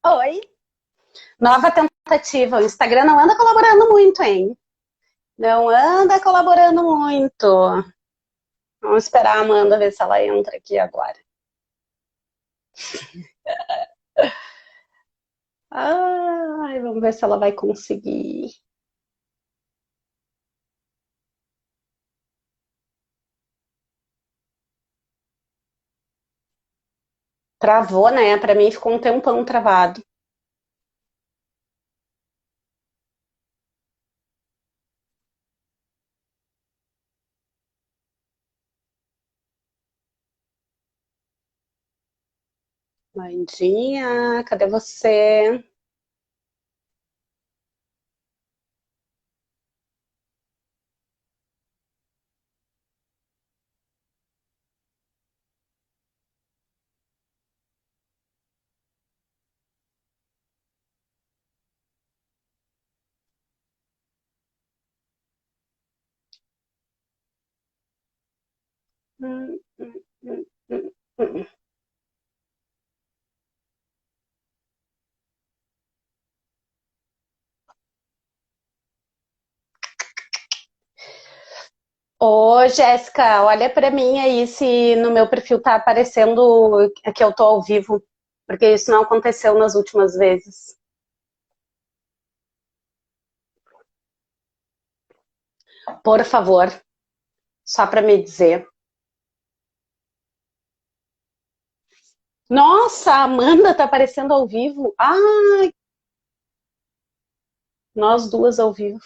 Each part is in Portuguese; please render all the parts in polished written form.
Oi. Nova tentativa. O Instagram não anda colaborando muito, hein? Não anda colaborando muito. Vamos esperar a Amanda ver se ela entra aqui agora. Ai, vamos ver se ela vai conseguir. Travou, né? Pra mim ficou um tempão travado. Mandinha, cadê você? Hum, hum, hum, hum. Ô, Jéssica, olha pra mim aí se no meu perfil tá aparecendo que eu tô ao vivo, porque isso não aconteceu nas últimas vezes. Por favor, só pra me dizer. Nossa, a Amanda tá aparecendo ao vivo. Ai, nós duas ao vivo.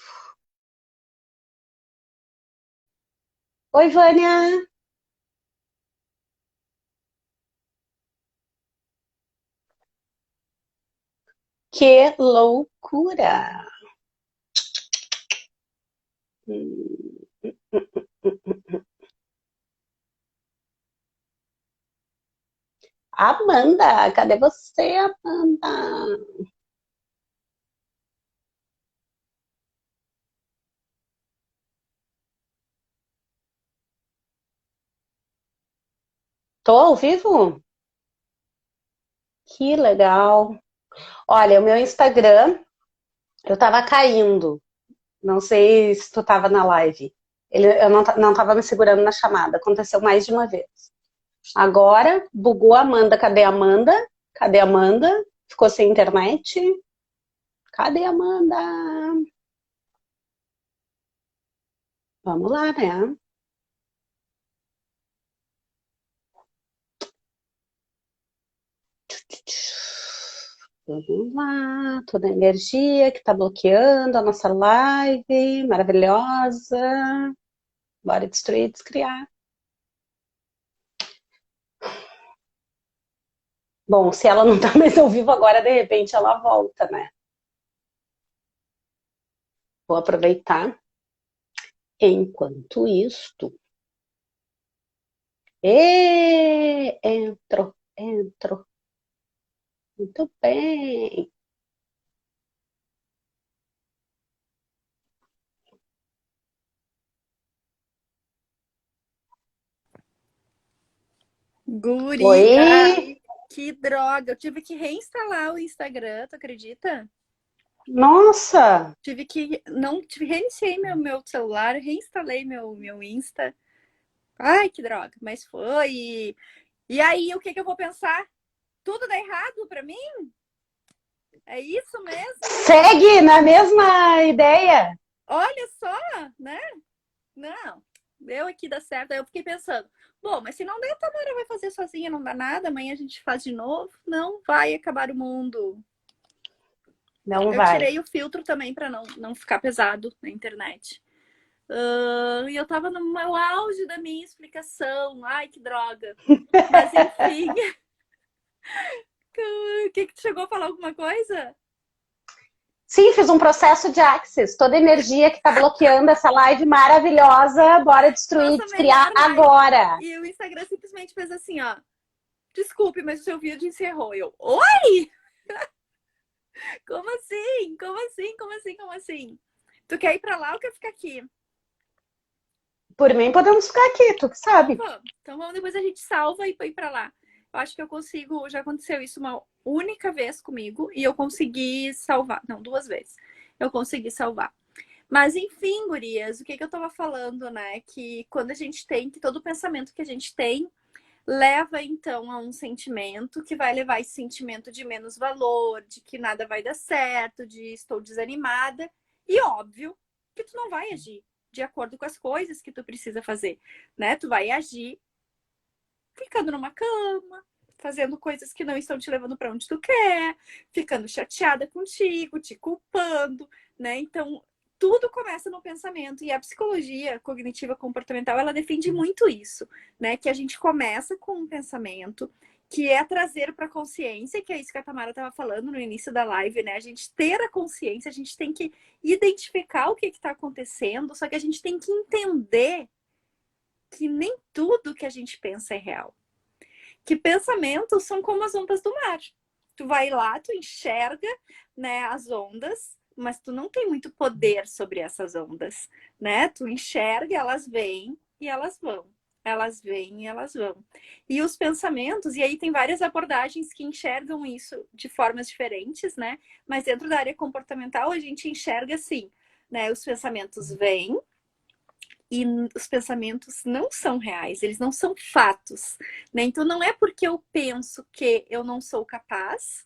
Oi, Vânia. Que loucura. Hum. Amanda, cadê você, Amanda? Tô ao vivo? Que legal. Olha, o meu Instagram, eu tava caindo. Não sei se tu tava na live. Eu não tava me segurando na chamada. Aconteceu mais de uma vez. Agora, bugou a Amanda. Cadê a Amanda? Cadê a Amanda? Ficou sem internet? Cadê a Amanda? Vamos lá, né? Vamos lá. Toda a energia que tá bloqueando a nossa live. Maravilhosa. Bora destruir, descriar. Bom, se ela não tá mais ao vivo agora, de repente ela volta, né? Vou aproveitar. Enquanto isto, entro. Muito bem. Guria, Oi. que droga! Eu tive que reinstalar o Instagram, tu acredita? Nossa. Tive que não tive, reiniciei meu celular, reinstalei meu Insta. Ai, que droga, mas foi. E aí, o que que eu vou pensar? Tudo dá errado pra mim? É isso mesmo? Segue na mesma ideia. Olha só, né? Não, deu aqui dá certo. Aí eu fiquei pensando, bom, mas se não der, a Tamara vai fazer sozinha, não dá nada, amanhã a gente faz de novo. Não vai acabar o mundo. Não Eu vai. tirei o filtro também para não ficar pesado na internet. E eu tava no meu auge da minha explicação. Ai, que droga. Mas enfim. O que tu chegou a falar alguma coisa? Sim, fiz um processo de Axis. Toda a energia que está bloqueando essa live maravilhosa, bora destruir, Nossa, descriar melhor live. agora. E o Instagram simplesmente fez assim, ó. Desculpe, mas o seu vídeo encerrou. Eu, oi? Como assim? Como assim? Como assim? Como assim? Tu quer ir pra lá ou quer ficar aqui? Por mim, podemos ficar aqui, tu que Então sabe. vamos. Então vamos, depois a gente salva e põe pra lá. Eu acho que eu consigo, já aconteceu isso uma única vez comigo e eu consegui salvar. Não, 2 vezes. Eu consegui salvar. Mas enfim, gurias, o que eu tava falando, né? Que quando a gente tem, que todo pensamento que a gente tem leva então a um sentimento que vai levar esse sentimento de menos valor, de que nada vai dar certo, de estou desanimada. E óbvio que tu não vai agir de acordo com as coisas que tu precisa fazer, né? Tu vai agir ficando numa cama, fazendo coisas que não estão te levando para onde tu quer, ficando chateada contigo, te culpando, né? Então, tudo começa no pensamento. E a psicologia cognitiva comportamental, ela defende muito isso, né? Que a gente começa com um pensamento, que é trazer para a consciência, que é isso que a Tamara estava falando no início da live, né? A gente ter a consciência, a gente tem que identificar o que está acontecendo, só que a gente tem que entender que nem tudo que a gente pensa é real. Que pensamentos são como as ondas do mar. Tu vai lá, tu enxerga, né, as ondas, mas tu não tem muito poder sobre essas ondas, né? Tu enxerga, elas vêm e elas vão. Elas vêm e elas vão. E os pensamentos, e aí tem várias abordagens que enxergam isso de formas diferentes, né? Mas dentro da área comportamental a gente enxerga assim, né? Os pensamentos vêm, e os pensamentos não são reais, eles não são fatos, né? Então não é porque eu penso que eu não sou capaz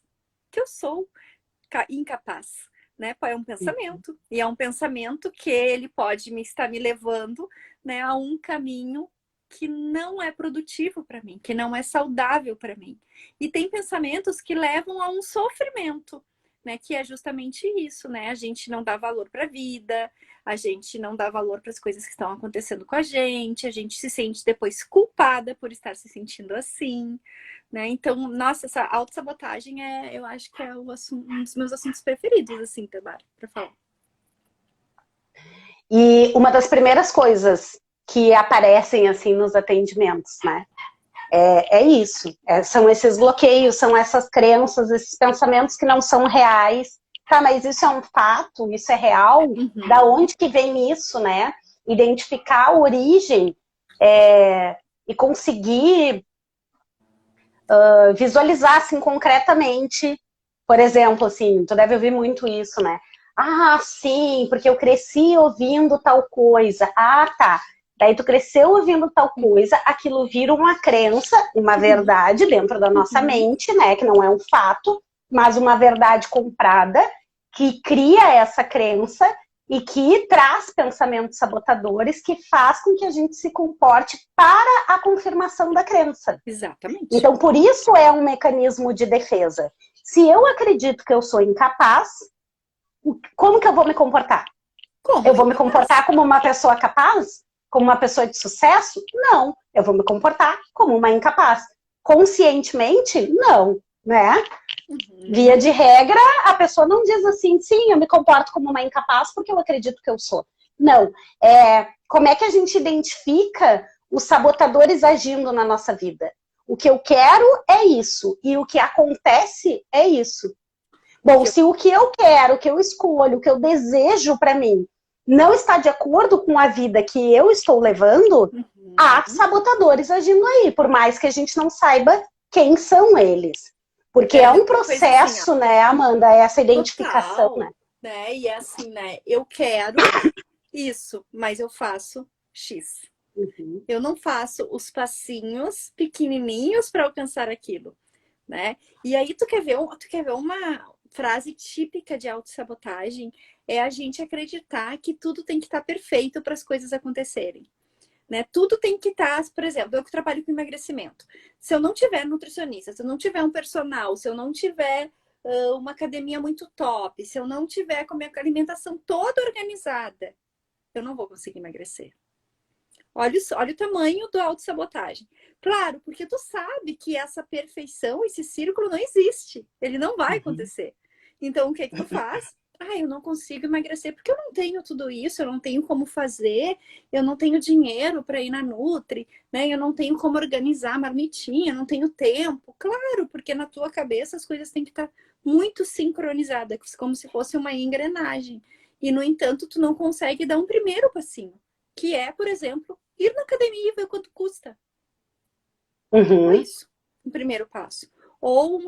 que eu sou incapaz, né? É um pensamento, e é um pensamento que ele pode me estar me levando, né, a um caminho que não é produtivo para mim, que não é saudável para mim. E tem pensamentos que levam a um sofrimento, né, que é justamente isso, né? A gente não dá valor para a vida, a gente não dá valor para as coisas que estão acontecendo com a gente se sente depois culpada por estar se sentindo assim, né? Então, nossa, essa autossabotagem eu acho que é um dos meus assuntos preferidos, assim, Tamara, para falar. E uma das primeiras coisas que aparecem assim nos atendimentos, né? É isso. São esses bloqueios, são essas crenças, esses pensamentos que não são reais. Tá, mas isso é um fato? Isso é real? Uhum. Da onde que vem isso, né? Identificar a origem e conseguir visualizar assim concretamente. Por exemplo, assim, tu deve ouvir muito isso, né? Ah, sim, porque eu cresci ouvindo tal coisa. Ah, tá. Daí tu cresceu ouvindo tal coisa, aquilo vira uma crença, uma verdade dentro da nossa mente, né? Que não é um fato, mas uma verdade comprada, que cria essa crença e que traz pensamentos sabotadores que faz com que a gente se comporte para a confirmação da crença. Exatamente. Então, por isso é um mecanismo de defesa. Se eu acredito que eu sou incapaz, como que eu vou me comportar? Eu vou me comportar como uma pessoa capaz? Como uma pessoa de sucesso? Não. Eu vou me comportar como uma incapaz. Conscientemente? Não, né? Via de regra, a pessoa não diz assim, sim, eu me comporto como uma incapaz porque eu acredito que eu sou. Não. Como é que a gente identifica os sabotadores agindo na nossa vida? O que eu quero é isso, e o que acontece é isso. Bom, se o que eu quero, o que eu escolho, o que eu desejo para mim não está de acordo com a vida que eu estou levando, há sabotadores agindo aí, por mais que a gente não saiba quem são eles. Porque é um processo, assim, né, Amanda, essa identificação, total, né? E é assim, né, eu quero isso, mas eu faço X. Uhum. Eu não faço os passinhos pequenininhos para alcançar aquilo, né? E aí tu quer ver uma frase típica de autossabotagem, é a gente acreditar que tudo tem que estar perfeito para as coisas acontecerem. Né? Tudo tem que estar, por exemplo, eu que trabalho com emagrecimento. Se eu não tiver nutricionista, se eu não tiver um personal, se eu não tiver uma academia muito top, se eu não tiver com a minha alimentação toda organizada, eu não vou conseguir emagrecer. Olha o tamanho do autossabotagem. Claro, porque tu sabe que essa perfeição, esse círculo não existe. Ele não vai acontecer. Então, o que tu faz? Eu não consigo emagrecer porque eu não tenho tudo isso, eu não tenho como fazer, eu não tenho dinheiro para ir na Nutri, né? Eu não tenho como organizar a marmitinha, eu não tenho tempo. Claro, porque na tua cabeça as coisas têm que estar muito sincronizadas, como se fosse uma engrenagem. E, no entanto, tu não consegue dar um primeiro passinho, que é, por exemplo, ir na academia e ver quanto custa. Uhum. É isso. um primeiro passo. Ou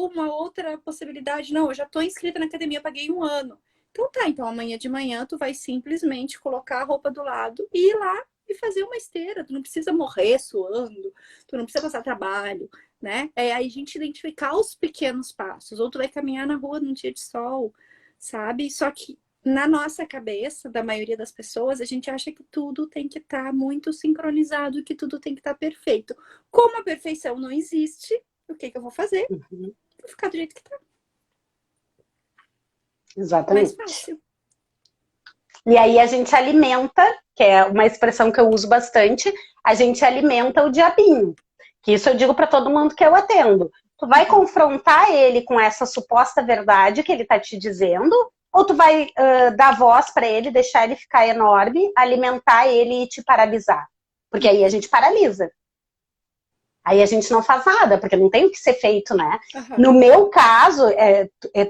uma outra possibilidade, não, eu já estou inscrita na academia, paguei 1 ano. Então tá, então amanhã de manhã tu vai simplesmente colocar a roupa do lado e ir lá e fazer uma esteira. Tu não precisa morrer suando, tu não precisa passar trabalho, né? É aí a gente identificar os pequenos passos. Ou tu vai caminhar na rua num dia de sol, sabe? Só que na nossa cabeça, da maioria das pessoas, a gente acha que tudo tem que estar muito sincronizado, que tudo tem que estar perfeito. Como a perfeição não existe, o que eu vou fazer? Uhum. Vou ficar do jeito que tá. Mais Exatamente. fácil. E aí a gente alimenta, que é uma expressão que eu uso bastante, a gente alimenta o diabinho. Que isso eu digo para todo mundo que eu atendo. Tu vai confrontar ele com essa suposta verdade que ele tá te dizendo, ou tu vai dar voz para ele, deixar ele ficar enorme, alimentar ele e te paralisar? Porque aí a gente paralisa. Aí a gente não faz nada, porque não tem o que ser feito, né? Uhum. No meu caso,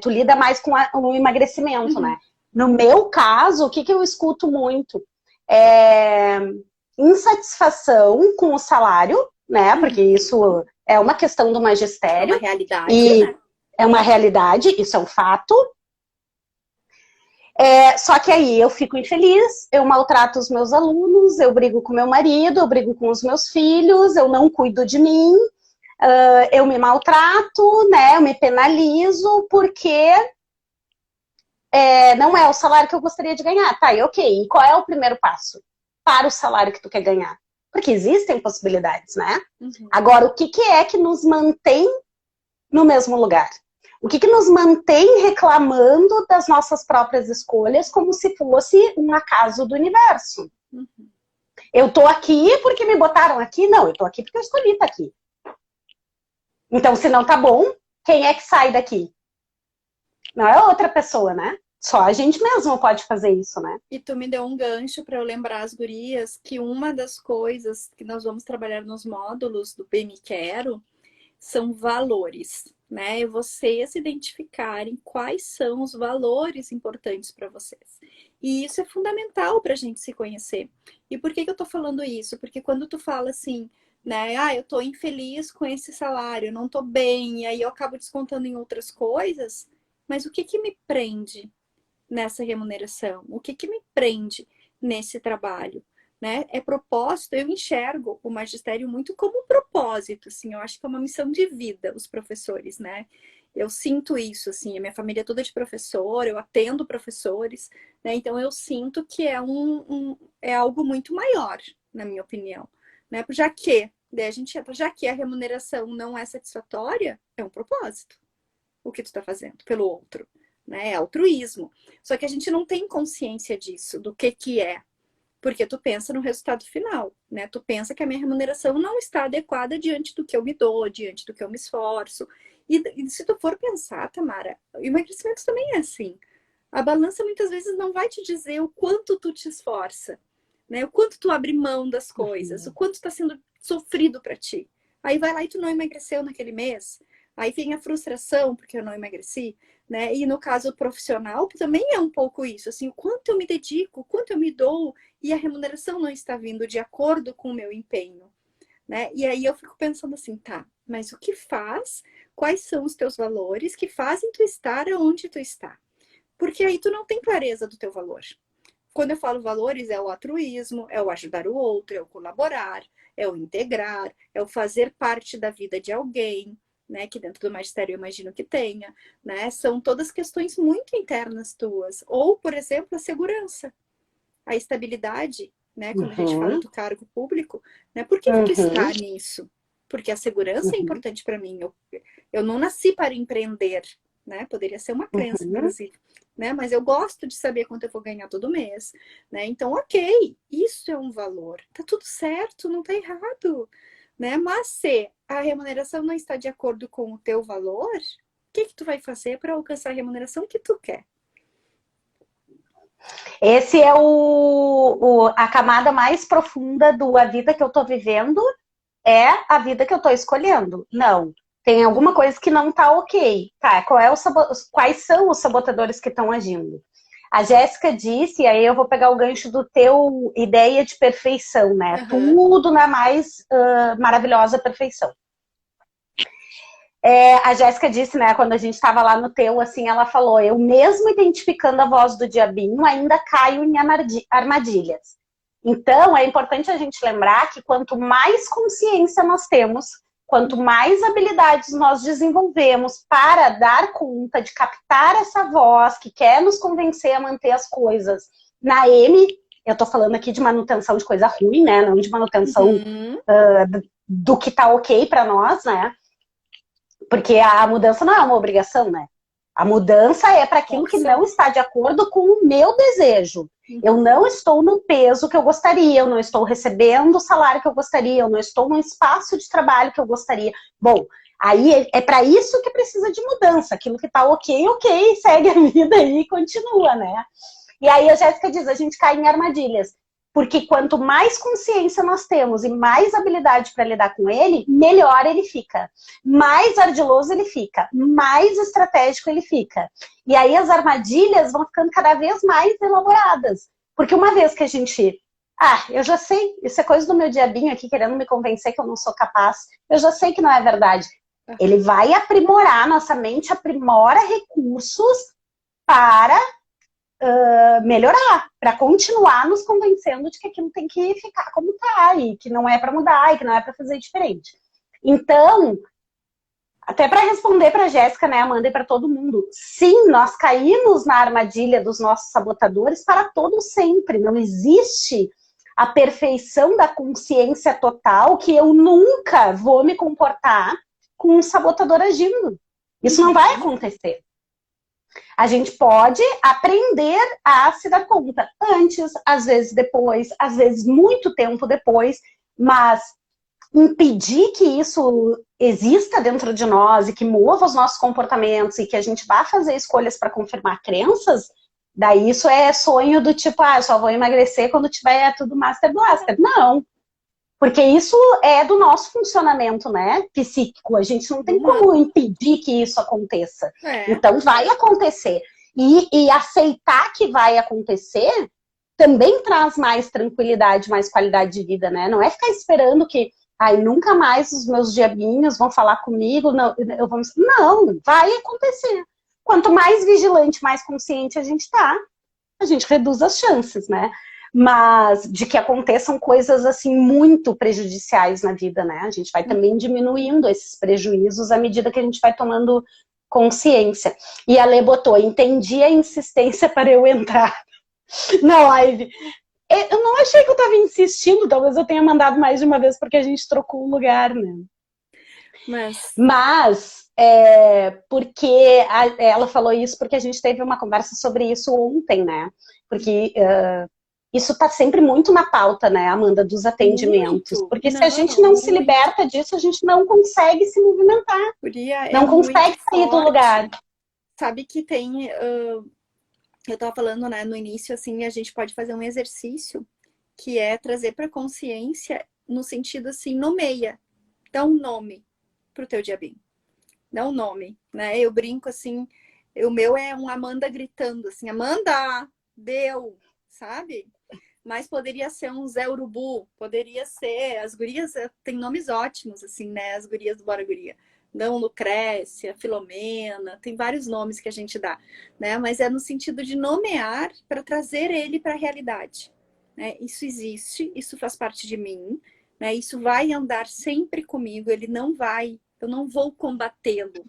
tu lida mais com o emagrecimento, né? No meu caso, o que eu escuto muito? Insatisfação com o salário, né? Porque isso é uma questão do magistério. É uma realidade, e né? é uma realidade, isso é um fato. Só que aí eu fico infeliz, eu maltrato os meus alunos, eu brigo com meu marido, eu brigo com os meus filhos, eu não cuido de mim, eu me maltrato, né? Eu me penalizo porque não é o salário que eu gostaria de ganhar. Tá, e ok, e qual é o primeiro passo para o salário que tu quer ganhar? Porque existem possibilidades, né? Uhum. Agora, o que é que nos mantém no mesmo lugar? O que nos mantém reclamando das nossas próprias escolhas como se fosse um acaso do universo? Uhum. Eu tô aqui porque me botaram aqui? Não, eu tô aqui porque eu escolhi estar aqui. Então, se não tá bom, quem é que sai daqui? Não é outra pessoa, né? Só a gente mesmo pode fazer isso, né? E tu me deu um gancho para eu lembrar as gurias que uma das coisas que nós vamos trabalhar nos módulos do Bem Me Quero são valores, né? E vocês identificarem quais são os valores importantes para vocês. E isso é fundamental para a gente se conhecer. E por que eu tô falando isso? Porque quando tu fala assim, né? Ah, eu tô infeliz com esse salário, eu não tô bem, e aí eu acabo descontando em outras coisas, mas o que me prende nessa remuneração? O que me prende nesse trabalho? Né? É propósito, eu enxergo o magistério muito como um propósito, assim, eu acho que é uma missão de vida, os professores, né? Eu sinto isso, assim, a minha família é toda de professor, eu atendo professores, né? Então eu sinto que é algo muito maior, na minha opinião, né? Já que a remuneração não é satisfatória, é um propósito o que tu está fazendo pelo outro, né? É altruísmo. Só que a gente não tem consciência disso, do que é. Porque tu pensa no resultado final, né? Tu pensa que a minha remuneração não está adequada diante do que eu me dou, diante do que eu me esforço. E se tu for pensar, Tamara, o emagrecimento também é assim. A balança muitas vezes não vai te dizer o quanto tu te esforça, né? O quanto tu abre mão das coisas, o quanto está sendo sofrido para ti. Aí vai lá e tu não emagreceu naquele mês. Aí vem a frustração porque eu não emagreci, né? E no caso profissional também é um pouco isso, assim, o quanto eu me dedico, o quanto eu me dou e a remuneração não está vindo de acordo com o meu empenho, né? E aí eu fico pensando assim, tá, mas o que faz? Quais são os teus valores que fazem tu estar onde tu está? Porque aí tu não tem clareza do teu valor. Quando eu falo valores, é o altruísmo, é o ajudar o outro, é o colaborar, é o integrar, é o fazer parte da vida de alguém, né? Que dentro do magistério eu imagino que tenha, né? São todas questões muito internas tuas. Ou, por exemplo, a segurança, a estabilidade, né? Quando a gente fala do cargo público, né? Por que tu está nisso? Porque a segurança é importante para mim. Eu não nasci para empreender, né? Poderia ser uma crença, inclusive. Né? Mas eu gosto de saber quanto eu vou ganhar todo mês, né? Então, ok, isso é um valor. Tá tudo certo, não tá errado, né? Mas se a remuneração não está de acordo com o teu valor, o que tu vai fazer para alcançar a remuneração que tu quer? Esse é a camada mais profunda a vida que eu tô vivendo é a vida que eu tô escolhendo. Não. Tem alguma coisa que não tá ok. Tá, quais são os sabotadores que estão agindo? A Jéssica disse, e aí eu vou pegar o gancho do teu ideia de perfeição, né? Tudo na mais maravilhosa perfeição. A Jéssica disse, né, quando a gente estava lá no teu, assim, ela falou, eu mesmo identificando a voz do diabinho, ainda caio em armadilhas. Então, é importante a gente lembrar que quanto mais consciência nós temos, quanto mais habilidades nós desenvolvemos para dar conta de captar essa voz que quer nos convencer a manter as coisas na M, eu tô falando aqui de manutenção de coisa ruim, né, não de manutenção do que tá ok para nós, né, porque a mudança não é uma obrigação, né? A mudança é para aquilo que não está de acordo com o meu desejo. Eu não estou no peso que eu gostaria, eu não estou recebendo o salário que eu gostaria, eu não estou no espaço de trabalho que eu gostaria. Bom, aí é para isso que precisa de mudança. Aquilo que está ok, segue a vida aí e continua, né? E aí a Jéssica diz, a gente cai em armadilhas. Porque quanto mais consciência nós temos e mais habilidade para lidar com ele, melhor ele fica. Mais ardiloso ele fica. Mais estratégico ele fica. E aí as armadilhas vão ficando cada vez mais elaboradas. Porque uma vez que a gente... eu já sei, isso é coisa do meu diabinho aqui querendo me convencer que eu não sou capaz. Eu já sei que não é verdade. Ele vai aprimorar, nossa mente aprimora recursos para... melhorar, para continuar nos convencendo de que aquilo tem que ficar como tá, e que não é para mudar, e que não é para fazer diferente. Então, até para responder para a Jéssica, né, Amanda, e para todo mundo, sim, nós caímos na armadilha dos nossos sabotadores para todo sempre. Não existe a perfeição da consciência total que eu nunca vou me comportar com um sabotador agindo. Isso não vai acontecer. A gente pode aprender a se dar conta antes, às vezes depois, às vezes muito tempo depois, mas impedir que isso exista dentro de nós e que mova os nossos comportamentos e que a gente vá fazer escolhas para confirmar crenças, daí isso é sonho do tipo, só vou emagrecer quando tiver tudo Master Blaster. Não. Porque isso é do nosso funcionamento, né, psíquico. A gente não tem como impedir que isso aconteça. Então, vai acontecer. E aceitar que vai acontecer também traz mais tranquilidade, mais qualidade de vida, né? Não é ficar esperando que nunca mais os meus diabinhos vão falar comigo. Não, não, vai acontecer. Quanto mais vigilante, mais consciente a gente tá, a gente reduz as chances, né? Mas de que aconteçam coisas assim muito prejudiciais na vida, né? A gente vai também diminuindo esses prejuízos à medida que a gente vai tomando consciência. E a Lê botou, entendi a insistência para eu entrar na live. Eu não achei que eu estava insistindo, talvez eu tenha mandado mais de uma vez porque a gente trocou o lugar, né? Mas porque ela falou isso porque a gente teve uma conversa sobre isso ontem, né? Porque isso está sempre muito na pauta, né, Amanda, dos atendimentos. Muito. Porque se a gente não se liberta disso, a gente não consegue se movimentar. Não consegue sair do lugar. Sabe que tem... eu estava falando, né, no início, assim, a gente pode fazer um exercício que é trazer para consciência no sentido, assim, nomeia. Dá um nome pro teu diabinho. Dá um nome, né? Eu brinco, assim, o meu é um Amanda gritando, assim, Amanda, deu, sabe? Mas poderia ser um Zé Urubu, poderia ser... As gurias têm nomes ótimos, assim, né? As gurias do Bora Guria. Dão Lucrécia, Filomena, tem vários nomes que a gente dá, né? Mas é no sentido de nomear para trazer ele para a realidade, né? Isso existe, isso faz parte de mim, né? Isso vai andar sempre comigo, ele não vai... Eu não vou combatê-lo,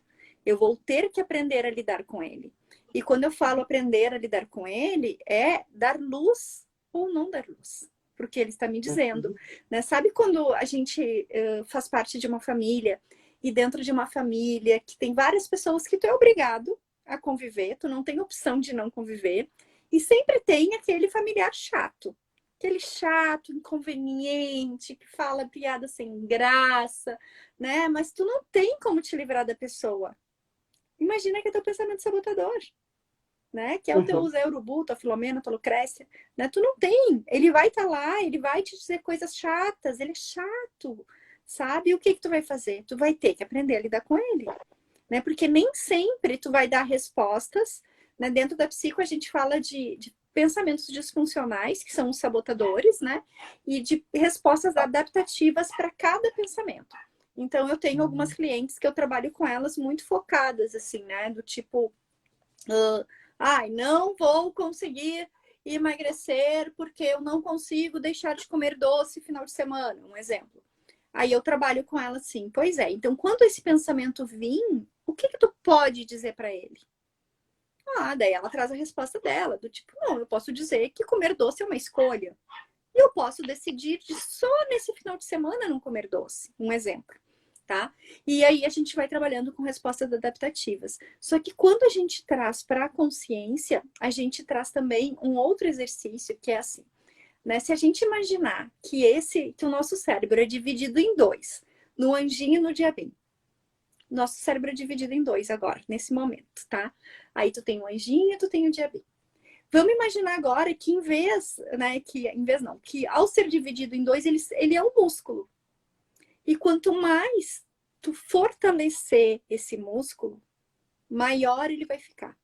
eu vou ter que aprender a lidar com ele. E quando eu falo aprender a lidar com ele, é dar luz ou não dar luz, porque ele está me dizendo, né? Sabe quando a gente faz parte de uma família e dentro de uma família que tem várias pessoas que tu é obrigado a conviver, tu não tem opção de não conviver, e sempre tem aquele familiar chato, aquele chato, inconveniente, que fala piada sem graça, né? Mas tu não tem como te livrar da pessoa. Imagina que é teu pensamento sabotador, né? Que é o teu Zé Urubu, tua Filomena, tua Lucrécia, né? Tu não tem. Ele vai estar lá, ele vai te dizer coisas chatas, ele é chato, sabe? E o que tu vai fazer? Tu vai ter que aprender a lidar com ele, né? Porque nem sempre tu vai dar respostas, né? Dentro da psico a gente fala de pensamentos disfuncionais, que são os sabotadores, né? E de respostas adaptativas para cada pensamento. Então, eu tenho algumas clientes que eu trabalho com elas muito focadas, assim, né? Do tipo, ai, não vou conseguir emagrecer porque eu não consigo deixar de comer doce final de semana, um exemplo. Aí eu trabalho com ela assim, pois é, então quando esse pensamento vir, o que que tu pode dizer para ele? Ah, daí ela traz a resposta dela, do tipo, não, eu posso dizer que comer doce é uma escolha. E eu posso decidir de só nesse final de semana não comer doce, um exemplo, tá? E aí a gente vai trabalhando com respostas adaptativas. Só que quando a gente traz para a consciência, a gente traz também um outro exercício que é assim, né? Se a gente imaginar que o nosso cérebro é dividido em dois, no anjinho e no diabinho. Nosso cérebro é dividido em dois agora, nesse momento, tá? Aí tu tem o anjinho e tu tem o diabinho. Vamos imaginar agora que em vez, né, que ao ser dividido em dois, ele é um músculo. E quanto mais tu fortalecer esse músculo, maior ele vai ficar.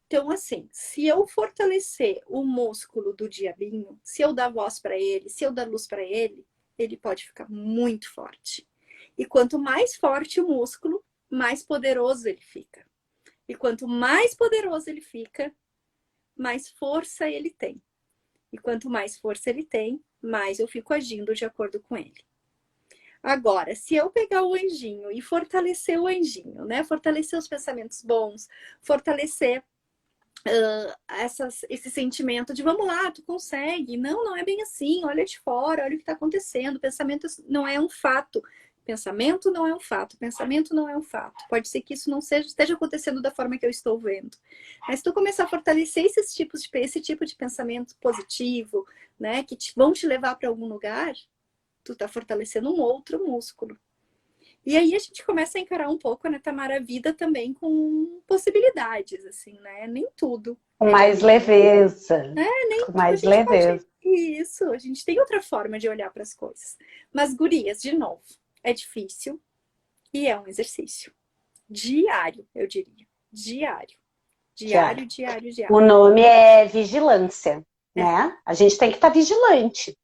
Então, assim, se eu fortalecer o músculo do diabinho, se eu dar voz para ele, se eu dar luz para ele, ele pode ficar muito forte. E quanto mais forte o músculo, mais poderoso ele fica. E quanto mais poderoso ele fica, mais força ele tem. E quanto mais força ele tem, mais eu fico agindo de acordo com ele. Agora, se eu pegar o anjinho e fortalecer o anjinho, né? Fortalecer os pensamentos bons, fortalecer esse sentimento de vamos lá, tu consegue. Não, não é bem assim. Olha de fora, olha o que está acontecendo. Pensamento não é um fato. Pensamento não é um fato. Pensamento não é um fato. Pode ser que isso não esteja acontecendo da forma que eu estou vendo. Mas se tu começar a fortalecer esse tipo de pensamento positivo, né, que vão te levar para algum lugar, tu tá fortalecendo um outro músculo. E aí a gente começa a encarar um pouco, né, Tamara, a vida também com possibilidades, assim, né? Nem tudo. Com mais leveza. Nem Com tudo a mais gente leveza. pode. Isso, a gente tem outra forma de olhar para as coisas. Mas, gurias, de novo, é difícil e é um exercício. Diário, eu diria. Diário. Diário, diário, diário. O nome é vigilância, né? A gente tem que estar vigilante.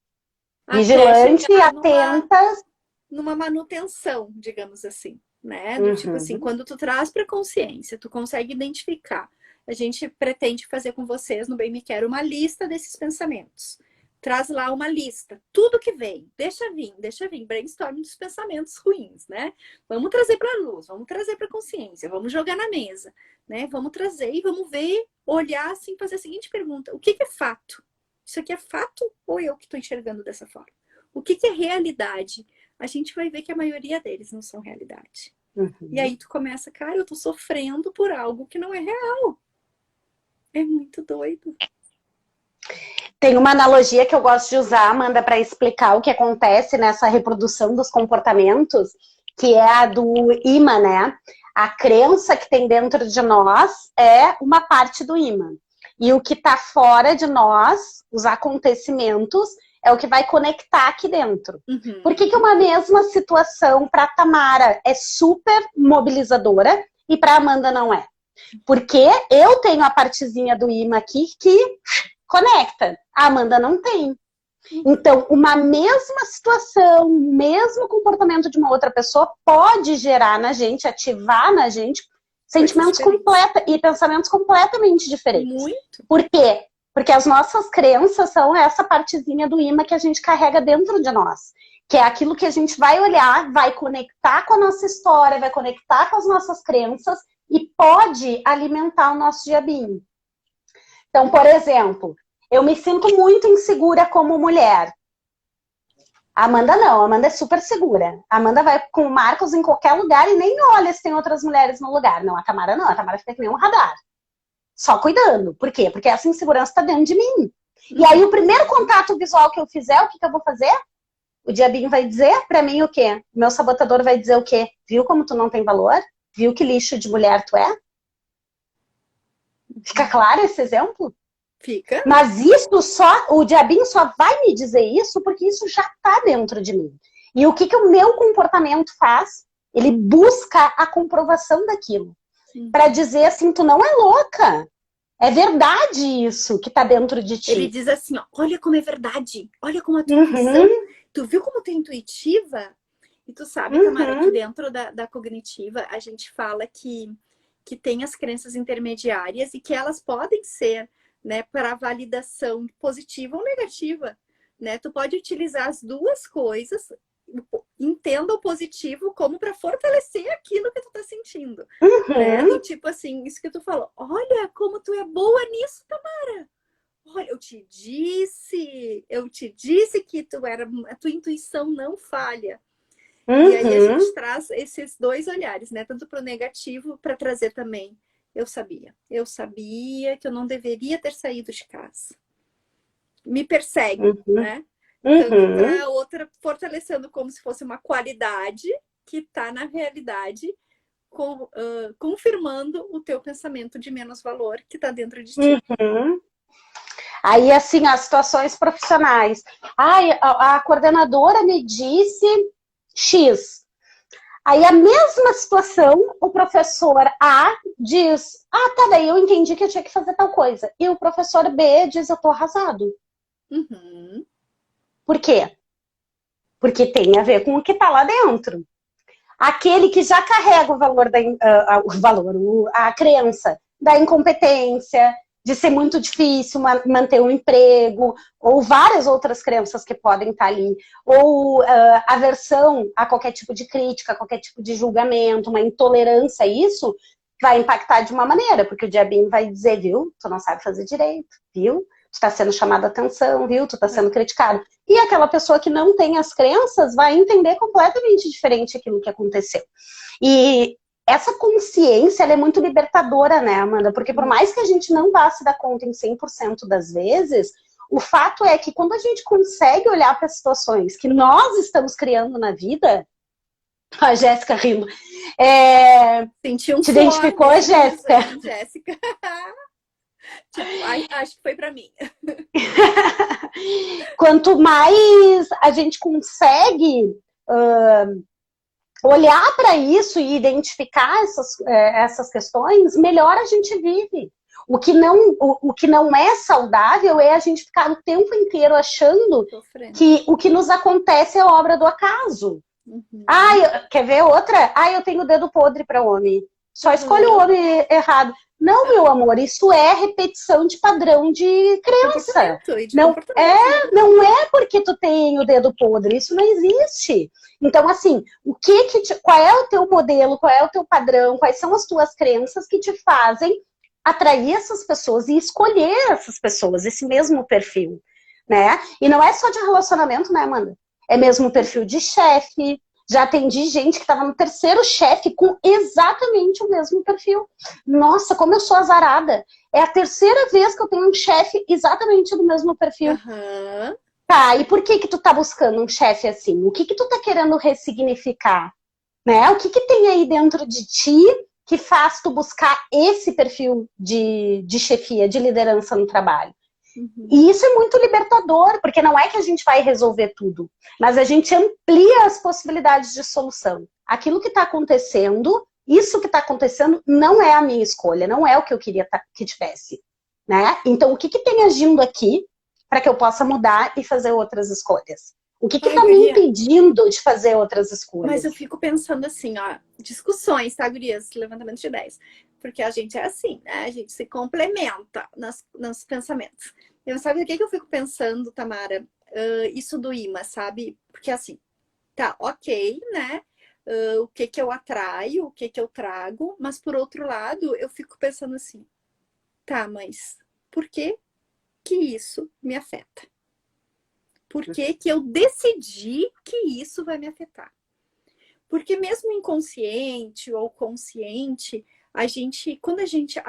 Vigilante e atenta. Numa manutenção, digamos assim, né? Do tipo assim, quando tu traz para consciência, tu consegue identificar. A gente pretende fazer com vocês no Bem Me Quero uma lista desses pensamentos. Traz lá uma lista, tudo que vem, deixa vir, brainstorm dos pensamentos ruins, né? Vamos trazer para a luz, vamos trazer para a consciência, vamos jogar na mesa, né? Vamos trazer e vamos ver, olhar assim, fazer a seguinte pergunta: o que é fato? Isso aqui é fato ou eu que estou enxergando dessa forma? O que é realidade? A gente vai ver que a maioria deles não são realidade. E aí tu começa, cara, eu tô sofrendo por algo que não é real. É muito doido. Tem uma analogia que eu gosto de usar, Amanda, para explicar o que acontece nessa reprodução dos comportamentos, que é a do imã, né? A crença que tem dentro de nós é uma parte do imã. E o que está fora de nós, os acontecimentos, é o que vai conectar aqui dentro. Por que uma mesma situação para a Tamara é super mobilizadora e para a Amanda não é? Porque eu tenho a partezinha do imã aqui que conecta. A Amanda não tem. Então, uma mesma situação, o mesmo comportamento de uma outra pessoa pode gerar na gente, ativar na gente sentimentos e pensamentos completamente diferentes. Muito. Por quê? Porque as nossas crenças são essa partezinha do imã que a gente carrega dentro de nós. Que é aquilo que a gente vai olhar, vai conectar com a nossa história, vai conectar com as nossas crenças e pode alimentar o nosso diabinho. Então, por exemplo, eu me sinto muito insegura como mulher. A Amanda não, a Amanda é super segura. A Amanda vai com o Marcos em qualquer lugar e nem olha se tem outras mulheres no lugar. Não, a Tamara não, a Tamara fica que nem um radar. Só cuidando. Por quê? Porque essa insegurança tá dentro de mim. E aí o primeiro contato visual que eu fizer, o que eu vou fazer? O diabinho vai dizer pra mim o quê? O meu sabotador vai dizer o quê? Viu como tu não tem valor? Viu que lixo de mulher tu é? Fica claro esse exemplo? Fica. Mas o diabinho só vai me dizer isso porque isso já tá dentro de mim. E o que o meu comportamento faz? Ele busca a comprovação daquilo. Para dizer assim, tu não é louca. É verdade isso que tá dentro de ti. Ele diz assim, ó, olha como é verdade. Olha como a tua intuição. Tu viu como tu é intuitiva? E tu sabe, Tamara, que Uhum. dentro da cognitiva a gente fala que tem as crenças intermediárias e que elas podem ser, né, para validação positiva ou negativa, né? Tu pode utilizar as duas coisas, entenda o positivo como para fortalecer aquilo que tu tá sentindo, né? Uhum. E tipo assim, isso que tu falou, olha como tu é boa nisso, Tamara. Olha, eu te disse que a tua intuição não falha. E aí a Uhum. gente traz esses dois olhares, né? Tanto para o negativo, para trazer também. Eu sabia que eu não deveria ter saído de casa. Me persegue, Uhum. né? Tanto Uhum. para outra, fortalecendo como se fosse uma qualidade que está na realidade, confirmando o teu pensamento de menos valor que está dentro de ti. Uhum. Aí, assim, as situações profissionais. Ai, a coordenadora me disse X. Aí, a mesma situação, o professor A diz: ah, tá, daí eu entendi que eu tinha que fazer tal coisa. E o professor B diz: eu tô arrasado. Uhum. Por quê? Porque tem a ver com o que tá lá dentro. Aquele que já carrega o valor a crença da incompetência, de ser muito difícil manter um emprego, ou várias outras crenças que podem estar ali, ou aversão a qualquer tipo de crítica, a qualquer tipo de julgamento, uma intolerância a isso, vai impactar de uma maneira, porque o diabinho vai dizer, viu, tu não sabe fazer direito, viu? Tu está sendo chamado a atenção, viu? Tu está sendo criticado. E aquela pessoa que não tem as crenças vai entender completamente diferente aquilo que aconteceu. E essa consciência, ela é muito libertadora, né, Amanda? Porque por mais que a gente não vá se dar conta em 100% das vezes, o fato é que quando a gente consegue olhar para as situações que nós estamos criando na vida, a Jéssica rindo, Senti um te suor identificou, nesse riso Jéssica? aí, Jéssica. Tipo, acho que foi para mim. Quanto mais a gente consegue olhar para isso e identificar essas questões, melhor a gente vive. O que não é saudável é a gente ficar o tempo inteiro achando Sofrendo. que o que nos acontece é obra do acaso. Uhum. Quer ver outra? Eu tenho o dedo podre para homem. Só escolhe o Uhum. homem errado. Não, meu amor, isso é repetição de padrão de De crença. comportamento e de Não comportamento é, mesmo. não é porque tu tem o dedo podre, isso não existe. Então, assim, qual é o teu modelo, qual é o teu padrão, quais são as tuas crenças que te fazem atrair essas pessoas e escolher essas pessoas, esse mesmo perfil, né? E não é só de relacionamento, né, Amanda? É mesmo perfil de chefe. Já atendi gente que estava no terceiro chefe com exatamente o mesmo perfil. Nossa, como eu sou azarada. É a terceira vez que eu tenho um chefe exatamente do mesmo perfil. Aham. Tá, e por que tu tá buscando um chefe assim? O que tu tá querendo ressignificar? Né? O que tem aí dentro de ti que faz tu buscar esse perfil de chefia, de liderança no trabalho? Uhum. E isso é muito libertador, porque não é que a gente vai resolver tudo, mas a gente amplia as possibilidades de solução. Aquilo que está acontecendo, isso que está acontecendo, não é a minha escolha, não é o que eu queria que tivesse. Né? Então, o que tem agindo aqui para que eu possa mudar e fazer outras escolhas? O que Ai, está me guria. impedindo de fazer outras Mas eu escolhas? fico pensando assim, ó, discussões, tá, gurias? Levantamento de ideias. Porque a gente é assim, né? A gente se complementa nos pensamentos. E sabe o que eu fico pensando, Tamara? Isso do imã, sabe? Porque assim, tá, ok, né? O que que eu atraio, o que que eu trago, mas por outro lado, eu fico pensando assim, tá, mas por que que isso me afeta? Por que que eu decidi que isso vai me afetar? Porque mesmo inconsciente ou consciente, quando a gente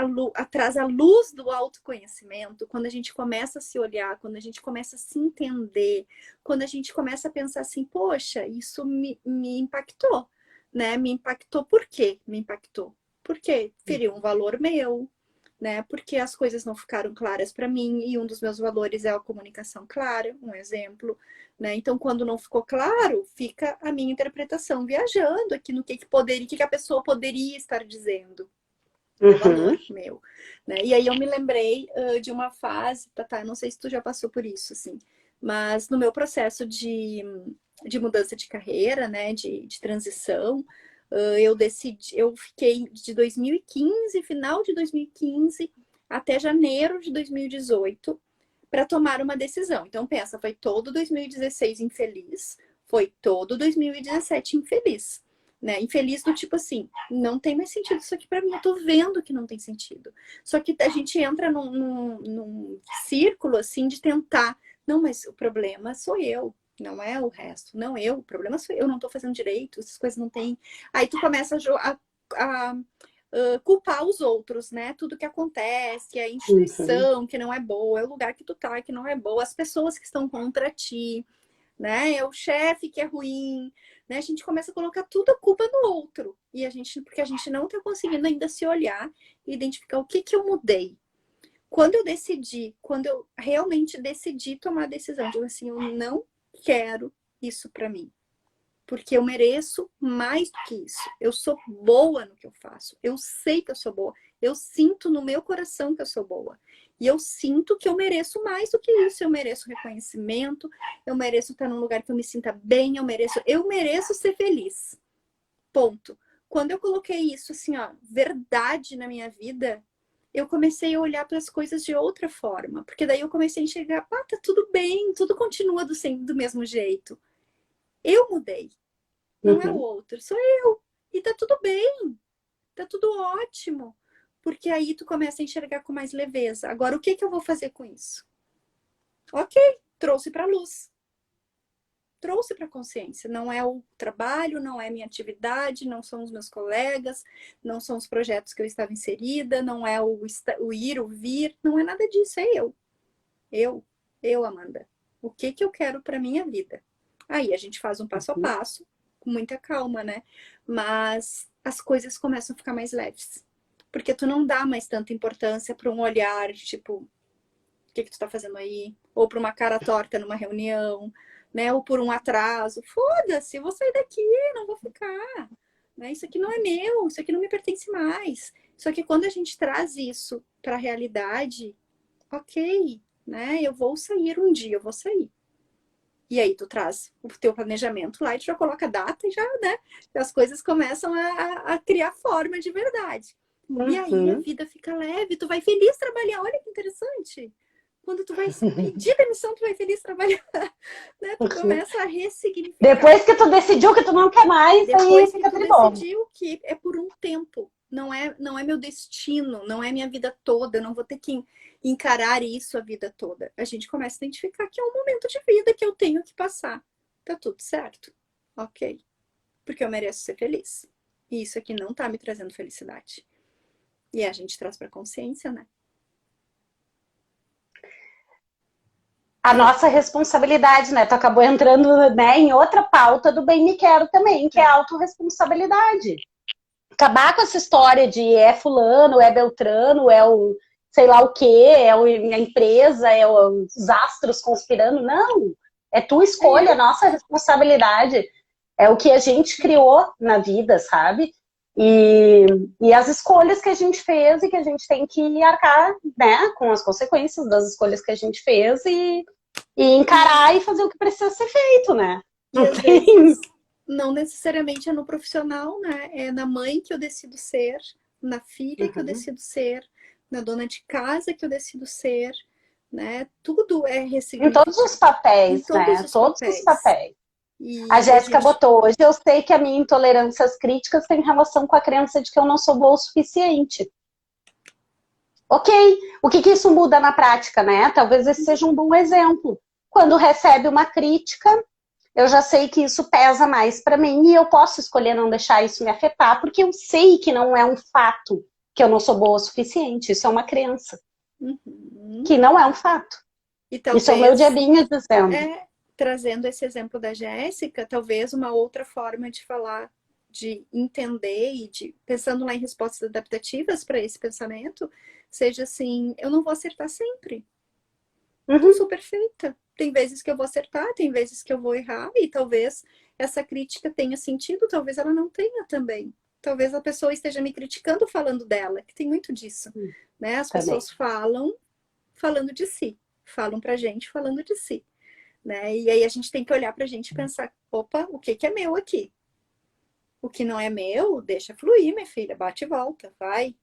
traz a luz do autoconhecimento, quando a gente começa a se olhar, quando a gente começa a se entender, quando a gente começa a pensar assim, poxa, isso me impactou, né? Me impactou por quê? Me impactou. Porque feriu um valor meu, né? Porque as coisas não ficaram claras para mim e um dos meus valores é a comunicação clara, um exemplo, né? Então, quando não ficou claro, fica a minha interpretação viajando aqui no que poderia, que a pessoa poderia estar dizendo. É valor Uhum. meu, né? E aí eu me lembrei de uma fase, Tatá, não sei se tu já passou por isso, assim, Mas no meu processo de mudança de carreira, né, de transição, eu fiquei de 2015, final de 2015, até janeiro de 2018, para tomar uma decisão. Então, pensa, foi todo 2016 infeliz, foi todo 2017 infeliz. Né? Infeliz do tipo assim, não tem mais sentido isso aqui para mim, eu tô vendo que não tem sentido. Só que a gente entra num círculo assim de tentar, não, mas o problema sou eu, não é o resto, não eu, o problema sou eu, não tô fazendo direito, essas coisas não tem. Aí tu começa a culpar os outros, né? Tudo que acontece, a Uhum. instituição que não é boa, é o lugar que tu tá que não é boa, as pessoas que estão contra ti, né? É o chefe que é ruim, né? A gente começa a colocar tudo a culpa no outro. E porque a gente não tá conseguindo ainda se olhar e identificar o que eu mudei. Quando eu realmente decidi tomar a decisão, de assim, eu não quero isso para mim. Porque eu mereço mais do que isso. Eu sou boa no que eu faço. Eu sei que eu sou boa. Eu sinto no meu coração que eu sou boa. E eu sinto que eu mereço mais do que isso. Eu mereço reconhecimento. Eu mereço estar num lugar que eu me sinta bem. Eu mereço ser feliz. Ponto. Quando eu coloquei isso, assim, ó, verdade na minha vida, eu comecei a olhar para as coisas de outra forma. Porque daí eu comecei a enxergar, tá tudo bem, tudo continua do mesmo jeito. Eu mudei. Não é o Uhum. outro, sou eu. E tá tudo bem, tá tudo ótimo. Porque aí tu começa a enxergar com mais leveza. Agora, o que eu vou fazer com isso? Ok, trouxe para luz. Trouxe para consciência. Não é o trabalho, não é minha atividade, não são os meus colegas, não são os projetos que eu estava inserida, não é o ir, o vir, não é nada disso, é eu. Eu, Amanda. O que eu quero para minha vida? Aí a gente faz um passo a Uhum. passo, com muita calma, né? Mas as coisas começam a ficar mais leves. Porque tu não dá mais tanta importância para um olhar, tipo, o que tu tá fazendo aí? Ou para uma cara torta numa reunião, né? Ou por um atraso. Foda-se, eu vou sair daqui, não vou ficar. Né? Isso aqui não é meu, isso aqui não me pertence mais. Só que quando a gente traz isso para a realidade, ok, né? Eu vou sair um dia, eu vou sair. E aí tu traz o teu planejamento lá e tu já coloca a data e já, né? As coisas começam a criar forma de verdade. E aí a Uhum. vida fica leve, tu vai feliz trabalhar. Olha que interessante. Quando tu vai pedir demissão, tu vai feliz trabalhar, né? Tu Uhum. começa a ressignificar. Depois que tu decidiu que tu não quer mais, aí Depois que fica tu tribom. decidiu que é por um tempo, não é meu destino, não é minha vida toda, eu não vou ter que encarar isso a vida toda. A gente começa a identificar que é um momento de vida que eu tenho que passar. Tá tudo certo? Ok. Porque eu mereço ser feliz. E isso aqui não tá me trazendo felicidade. E a gente traz pra consciência, né? A nossa responsabilidade, né? Tu acabou entrando, né, em outra pauta do bem me quero também, que é a autorresponsabilidade. Acabar com essa história de é fulano, é beltrano, é o sei lá o que, é a empresa, é os astros conspirando. Não, é tua É escolha, a eu. nossa responsabilidade. É o que a gente criou na vida, sabe? E, e as escolhas que a gente fez e que a gente tem que arcar, né, com as consequências das escolhas que a gente fez e encarar e fazer o que precisa ser feito, né? E Não às tem. vezes não necessariamente é no profissional, né? É na mãe que eu decido ser, na filha que eu Uhum. decido ser, na dona de casa que eu decido ser, né? Tudo é Em todos os ressignificar em papéis, todos né? os Todos os papéis. papéis. A E a Jéssica gente, botou hoje, eu sei que a minha intolerância às críticas tem relação com a crença de que eu não sou boa o suficiente. Ok, o que isso muda na prática, né? Talvez esse seja um bom exemplo. Quando recebe uma crítica, eu já sei que isso pesa mais para mim e eu posso escolher não deixar isso me afetar, porque eu sei que não é um fato que eu não sou boa o suficiente. Isso é uma crença, uhum. que não é um fato. E Isso é o meu talvez diabinho dizendo. trazendo esse exemplo da Jéssica, talvez uma outra forma de falar, de entender e de pensando lá em respostas adaptativas para esse pensamento, seja assim, eu não vou acertar sempre. Não Uhum, sou perfeita. Tem vezes que eu vou acertar, tem vezes que eu vou errar, e talvez essa crítica tenha sentido, talvez ela não tenha também. Talvez a pessoa esteja me criticando falando dela, que tem muito disso, né? As também. pessoas falam falando de si, falam pra gente falando de si. né? E aí a gente tem que olhar pra gente e pensar, opa, o que que é meu aqui? O que não é meu, deixa fluir, minha filha, bate e volta, vai.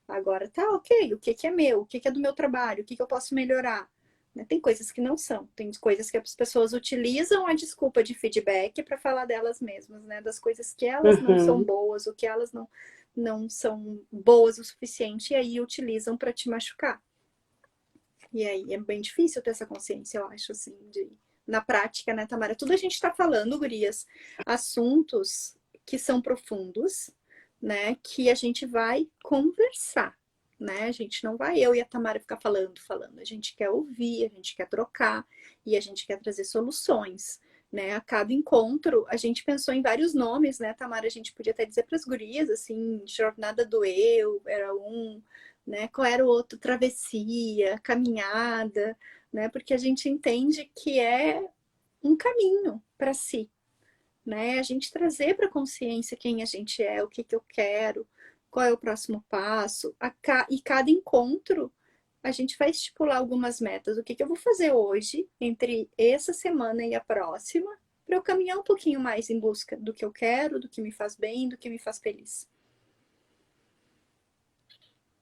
Agora tá ok, o que que é meu? O que que é do meu trabalho? O que que eu posso melhorar? Né? Tem coisas que não são, tem coisas que as pessoas utilizam a desculpa de feedback para falar delas mesmas, né? Das coisas que elas não são Uhum. boas, o que elas não são boas o suficiente, e aí utilizam para te machucar. E aí é bem difícil ter essa consciência, eu acho, assim, na prática, né, Tamara? Tudo a gente está falando, gurias, assuntos que são profundos, né, que a gente vai conversar, né? A gente não vai, eu e a Tamara, ficar falando. A gente quer ouvir, a gente quer trocar e a gente quer trazer soluções. Né, a cada encontro, a gente pensou em vários nomes, né, Tamara? A gente podia até dizer para as gurias, assim, Jornada do Eu, era um, né? Qual era o outro? Travessia, caminhada, né? Porque a gente entende que é um caminho para si, né? A gente trazer para a consciência quem a gente é, o que que eu quero, qual é o próximo passo. E cada encontro a gente vai estipular algumas metas. O que que eu vou fazer hoje, entre essa semana e a próxima, para eu caminhar um pouquinho mais em busca do que eu quero, do que me faz bem, do que me faz feliz.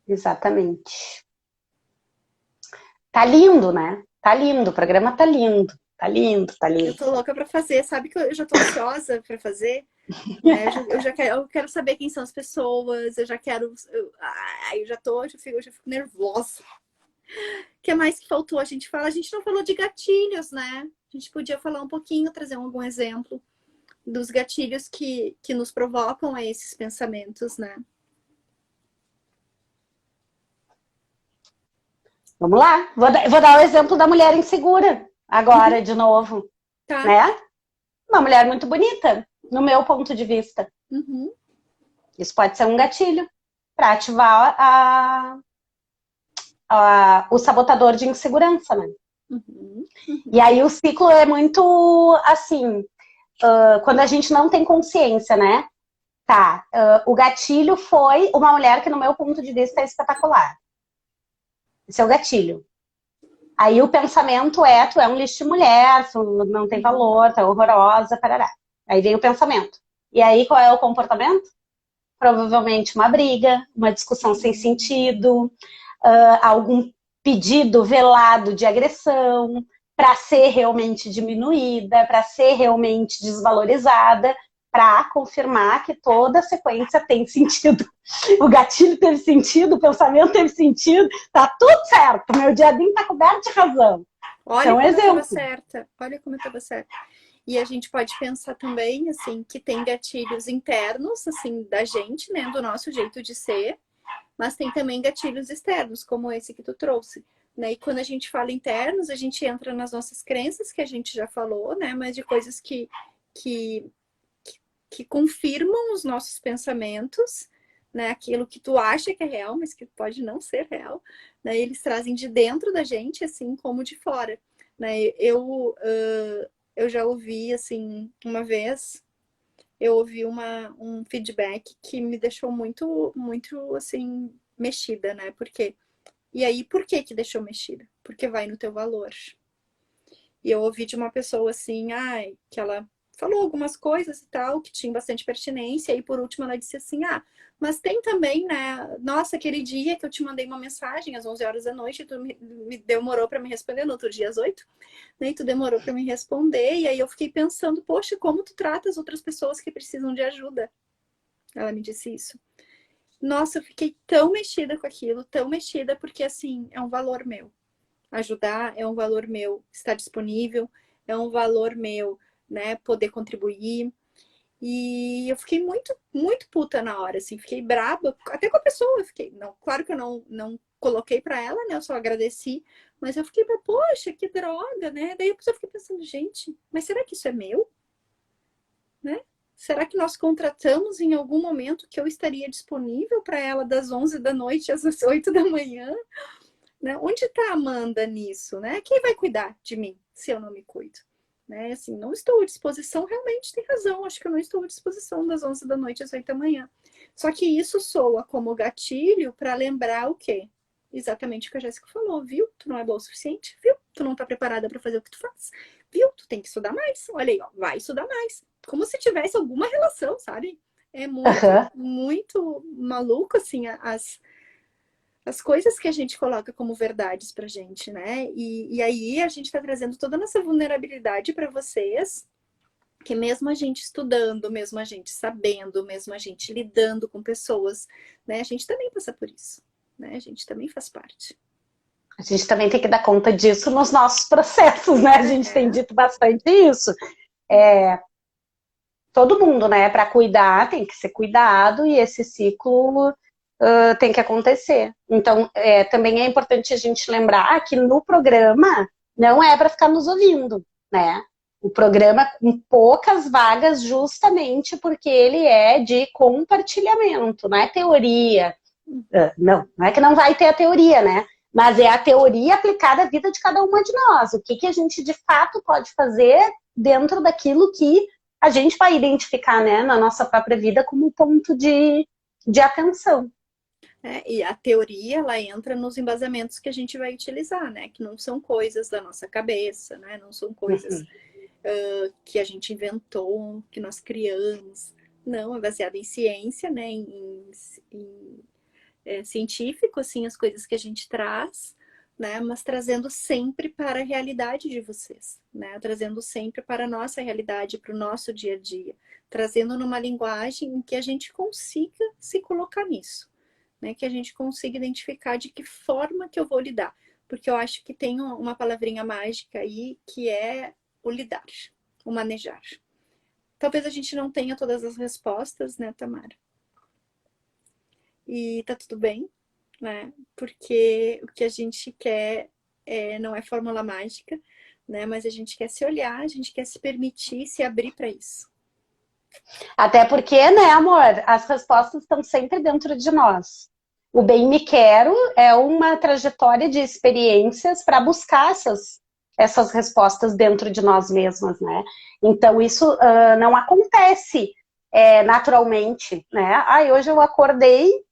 Exatamente. Tá lindo, né? Tá lindo, o programa tá lindo. Tá lindo, tá Eu lindo. tô louca para fazer, sabe que eu já tô ansiosa para fazer, né? Eu quero saber quem são as pessoas, eu já quero, eu já fico nervosa. O que mais que faltou? A gente não falou de gatilhos, né? A gente podia falar um pouquinho, trazer algum exemplo dos gatilhos que nos provocam a esses pensamentos, né? Vamos lá. Vou dar o exemplo da mulher insegura Uhum, agora, de novo, tá. né? Uma mulher muito bonita, no meu ponto de vista. Uhum, Isso pode ser um gatilho para ativar o sabotador de insegurança, né? uhum, E uhum, aí o ciclo é muito assim, quando a gente não tem consciência, né? Tá, o gatilho foi uma mulher que, no meu ponto de vista, é espetacular. Esse é o gatilho. Aí o pensamento é, tu é um lixo de mulher, tu não tem uhum. valor, tu é horrorosa, parará. Aí vem o pensamento. E aí qual é o comportamento? Provavelmente uma briga, uma discussão sem sentido, algum pedido velado de agressão, para ser realmente diminuída, para ser realmente desvalorizada, para confirmar que toda a sequência tem sentido. O gatilho teve sentido, o pensamento teve sentido, tá tudo certo, meu diadinho tá coberto de razão. Isso é Olha um como eu estava exemplo. certa. Olha como eu estava certa. E a gente pode pensar também, assim, que tem gatilhos internos, assim, da gente, né, do nosso jeito de ser, mas tem também gatilhos externos, como esse que tu trouxe, né? E quando a gente fala internos, a gente entra nas nossas crenças, que a gente já falou, né, mas de coisas que, que confirmam os nossos pensamentos, né? Aquilo que tu acha que é real, mas que pode não ser real, né? Eles trazem de dentro da gente, assim como de fora, né? Eu já ouvi, assim, uma vez, eu ouvi um feedback que me deixou muito, assim, mexida, né? Porque, e aí, por que que deixou mexida? Porque vai no teu valor. E eu ouvi de uma pessoa assim, ai, que ela falou algumas coisas e tal, que tinha bastante pertinência, e por último ela disse assim, ah, mas tem também, né, nossa, aquele dia que eu te mandei uma mensagem às 11 horas da noite, e tu me demorou para me responder, no outro dia às 8, né, e tu demorou para me responder, e aí eu fiquei pensando, poxa, como tu trata as outras pessoas que precisam de ajuda? Ela me disse isso. Nossa, eu fiquei tão mexida com aquilo, tão mexida, porque assim, é um valor meu. Ajudar é um valor meu, estar disponível é um valor meu, né? Poder contribuir. E eu fiquei muito puta na hora, assim, fiquei braba, até com a pessoa, eu fiquei, não, claro que eu não coloquei para ela, né? Eu só agradeci, mas eu fiquei, poxa, que droga, né? Daí a pessoa fica pensando, gente, mas será que isso é meu, né? Será que nós contratamos em algum momento que eu estaria disponível para ela das 11 da noite às 8 da manhã? Né? Onde está a Amanda nisso, né? Quem vai cuidar de mim se eu não me cuido? Né? Assim, não estou à disposição, realmente tem razão, acho que eu não estou à disposição das 11 da noite às 8 da manhã. Só que isso soa como gatilho para lembrar o quê? Exatamente o que a Jéssica falou, viu? Tu não é boa o suficiente, viu? Tu não está preparada para fazer o que tu faz. Viu? Tu tem que estudar mais. Olha aí, ó, vai estudar mais. Como se tivesse alguma relação, sabe? É muito, Aham. muito maluco, assim, as coisas que a gente coloca como verdades pra gente, né? E aí a gente tá trazendo toda a nossa vulnerabilidade para vocês, que mesmo a gente estudando, mesmo a gente sabendo, mesmo a gente lidando com pessoas, né? A gente também passa por isso, né? A gente também faz parte. A gente também tem que dar conta disso nos nossos processos, né? A gente tem É, dito bastante isso. É, todo mundo, né? Para cuidar, tem que ser cuidado e esse ciclo tem que acontecer. Então, também é importante a gente lembrar que no programa não é para ficar nos ouvindo, né? O programa com poucas vagas, justamente porque ele é de compartilhamento, não é teoria. Não é que não vai ter a teoria, né? Mas é a teoria aplicada à vida de cada uma de nós. O que, que a gente de fato pode fazer dentro daquilo que a gente vai identificar, né, na nossa própria vida como ponto de atenção. e a teoria, ela entra nos embasamentos que a gente vai utilizar, né? Que não são coisas da nossa cabeça, né? Não são coisas que a gente inventou, que nós criamos. Não, é baseado em ciência, né? Científico, assim, as coisas que a gente traz, né? Mas trazendo sempre para a realidade de vocês, né? Trazendo sempre para a nossa realidade, para o nosso dia a dia. Trazendo numa linguagem em que a gente consiga se colocar nisso, né? Que a gente consiga identificar de que forma que eu vou lidar. Porque eu acho que tem uma palavrinha mágica aí que é o lidar, o manejar. Talvez a gente não tenha todas as respostas, né, Tamara? E tá tudo bem, né? Porque o que a gente quer não é fórmula mágica, né? Mas a gente quer se olhar, a gente quer se permitir se abrir para isso. Até porque, né, amor, as respostas estão sempre dentro de nós. O Bem Me Quero é uma trajetória de experiências para buscar essas respostas dentro de nós mesmas, né? Então, isso não acontece naturalmente, né? Hoje eu acordei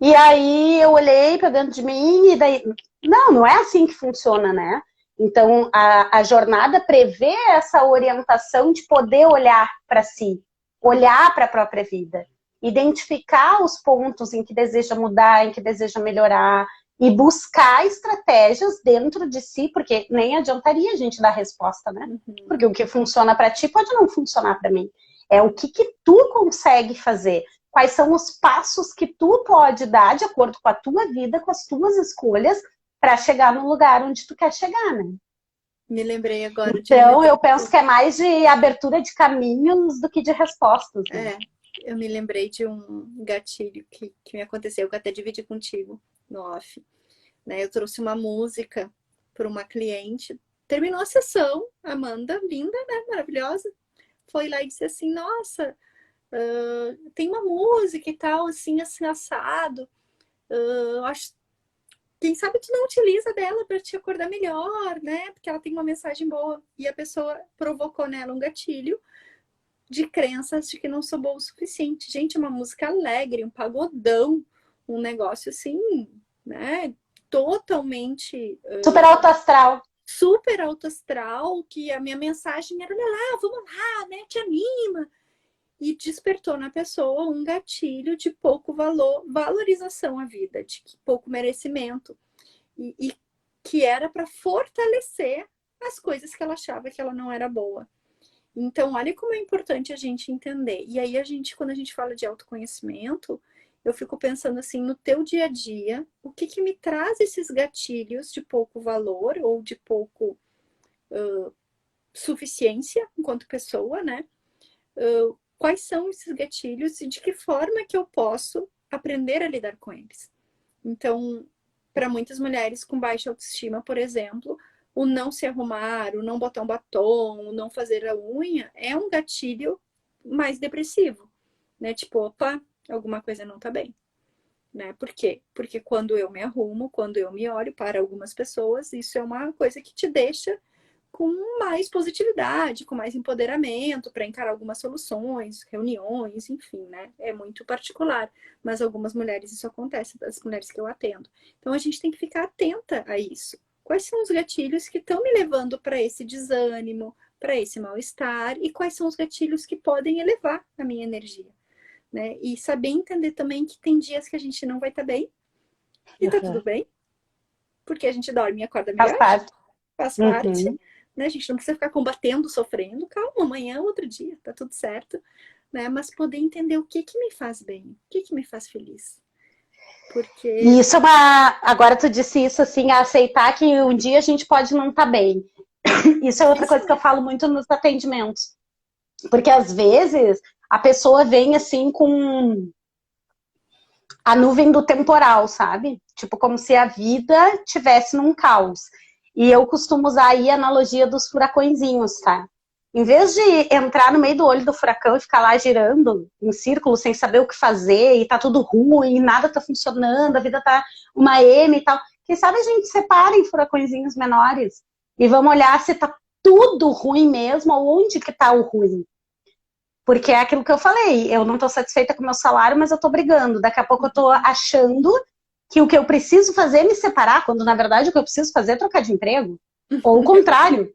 e aí eu olhei para dentro de mim e daí... Não é assim que funciona, né? Então, a jornada prevê essa orientação de poder olhar para si, olhar para a própria vida, identificar os pontos em que deseja mudar, em que deseja melhorar e buscar estratégias dentro de si, porque nem adiantaria a gente dar resposta, né? Porque o que funciona para ti pode não funcionar para mim. É o que tu consegue fazer. Quais são os passos que tu pode dar de acordo com a tua vida, com as tuas escolhas, para chegar no lugar onde tu quer chegar, né? Me lembrei agora de um Então, eu penso exemplo. que é mais de abertura de caminhos do que de respostas, né? Eu me lembrei de um gatilho que me aconteceu, que eu até dividi contigo no off. Né? Eu trouxe uma música para uma cliente. Terminou a sessão, Amanda, linda, né? Maravilhosa. Foi lá e disse assim, nossa, tem uma música e tal, assim, assim, assado. Acho, quem sabe tu não utiliza dela para te acordar melhor, né? Porque ela tem uma mensagem boa. E a pessoa provocou nela um gatilho de crenças de que não sou boa o suficiente. Gente, uma música alegre, um pagodão, um negócio assim, né? Totalmente Super alto astral. super alto astral, que a minha mensagem era, olha lá, vamos lá, né? Te anima. E despertou na pessoa um gatilho de pouco valor, valorização à vida, de pouco merecimento. E que era para fortalecer as coisas que ela achava que ela não era boa. Então, olha como é importante a gente entender. E aí, quando a gente fala de autoconhecimento, eu fico pensando assim, no teu dia a dia, o que que me traz esses gatilhos de pouco valor ou de pouco suficiência enquanto pessoa, né? Quais são esses gatilhos e de que forma que eu posso aprender a lidar com eles? Então, para muitas mulheres com baixa autoestima, por exemplo, o não se arrumar, o não botar um batom, o não fazer a unha é um gatilho mais depressivo, né? Tipo, opa, alguma coisa não tá bem, né? Por quê? Porque quando eu me arrumo, quando eu me olho, para algumas pessoas, isso é uma coisa que te deixa com mais positividade, com mais empoderamento para encarar algumas soluções, reuniões, enfim, né? É muito particular, mas algumas mulheres isso acontece, das mulheres que eu atendo. Então a gente tem que ficar atenta a isso, Quais são os gatilhos que estão me levando para esse desânimo, para esse mal-estar, e quais são os gatilhos que podem elevar a minha energia, né? E saber entender também que tem dias que a gente não vai estar bem, e tá tudo Uhum. bem, porque a gente dorme e acorda Faz melhor, parte. faz parte, Uhum. né? A gente não precisa ficar combatendo, sofrendo, calma, amanhã é outro dia, tá tudo certo, né? Mas poder entender o que que me faz bem, o que que me faz feliz. E Porque isso é uma. Agora tu disse isso assim, aceitar que um dia a gente pode não estar bem. Isso é outra coisa difícil, que eu né? falo muito nos atendimentos. Porque às vezes a pessoa vem assim com a nuvem do temporal, sabe? Tipo, como se a vida tivesse num caos. E eu costumo usar aí a analogia dos furacõezinhos, tá? Em vez de entrar no meio do olho do furacão e ficar lá girando em círculo sem saber o que fazer, e tá tudo ruim, nada tá funcionando, a vida tá uma M e tal, quem sabe a gente separa em furacõezinhos menores e vamos olhar se tá tudo ruim mesmo, ou onde que tá o ruim. Porque é aquilo que eu falei, eu não estou satisfeita com o meu salário, mas eu estou brigando. Daqui a pouco eu estou achando que o que eu preciso fazer é me separar, quando na verdade o que eu preciso fazer é trocar de emprego. Ou o É verdade. contrário.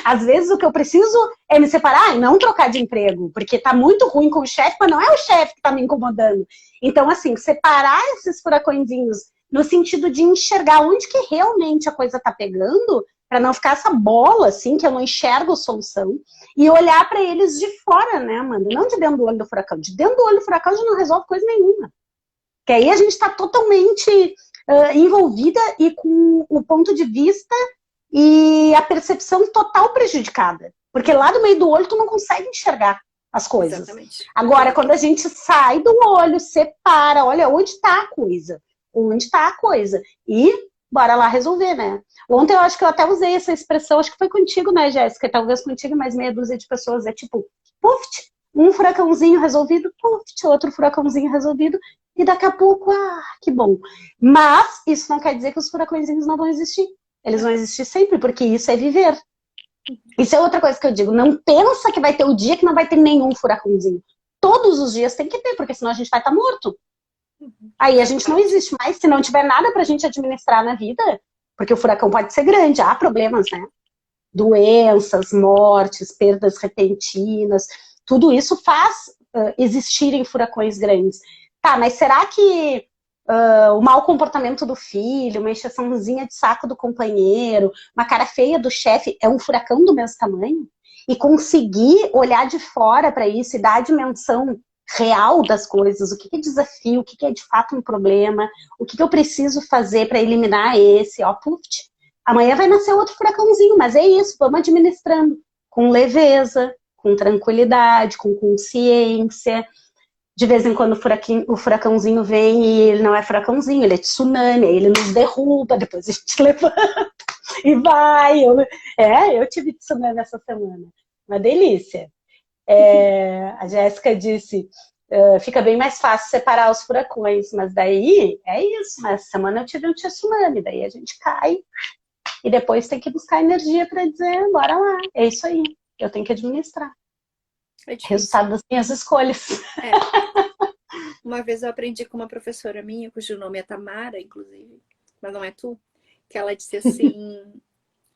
Às vezes o que eu preciso é me separar e não trocar de emprego, porque tá muito ruim com o chefe, mas não é o chefe que tá me incomodando. Então, assim, separar esses furacõezinhos no sentido de enxergar onde que realmente a coisa tá pegando, para não ficar essa bola, assim, que eu não enxergo solução, e olhar para eles de fora, né, Amanda? Não de dentro do olho do furacão. De dentro do olho do furacão a gente não resolve coisa nenhuma. Que aí a gente está totalmente envolvida e com o ponto de vista e a percepção total prejudicada. Porque lá do meio do olho tu não consegue enxergar as coisas. Exatamente. Agora, quando a gente sai do olho, separa, olha onde está a coisa. Onde está a coisa. E bora lá resolver, né? Ontem eu acho que eu até usei essa expressão, acho que foi contigo, né, Jéssica? Talvez contigo, mais meia dúzia de pessoas. É tipo, puf, um furacãozinho resolvido, puf, outro furacãozinho resolvido, e daqui a pouco, que bom. Mas isso não quer dizer que os furacõezinhos não vão existir. Eles vão existir sempre, porque isso é viver. Isso é outra coisa que eu digo. Não pensa que vai ter o dia que não vai ter nenhum furacãozinho. Todos os dias tem que ter, porque senão a gente vai estar morto. Aí a Faz gente não parte. existe mais se não tiver nada pra gente administrar na vida, porque o furacão pode ser grande, há problemas, né? Doenças, mortes, perdas repentinas, tudo isso faz existirem furacões grandes. Tá, mas será que o mau comportamento do filho, uma encheçãozinha de saco do companheiro, uma cara feia do chefe é um furacão do mesmo tamanho? E conseguir olhar de fora para isso e dar a dimensão real das coisas, o que é desafio, o que é de fato um problema, o que eu preciso fazer para eliminar esse, puf, amanhã vai nascer outro furacãozinho, mas é isso, vamos administrando com leveza, com tranquilidade, com consciência. De vez em quando o furacãozinho vem e ele não é furacãozinho, ele é tsunami, aí ele nos derruba, depois a gente levanta e vai. Eu tive tsunami essa semana, uma delícia. A Jéssica disse, fica bem mais fácil separar os furacões, mas daí é isso, mas essa semana eu tive um tsunami, daí a gente cai e depois tem que buscar energia para dizer, bora lá, é isso aí, eu tenho que administrar. É difícil. Resultado das minhas escolhas. É. Uma vez eu aprendi com uma professora minha, cujo nome é Tamara, inclusive, mas não é tu, que ela disse assim: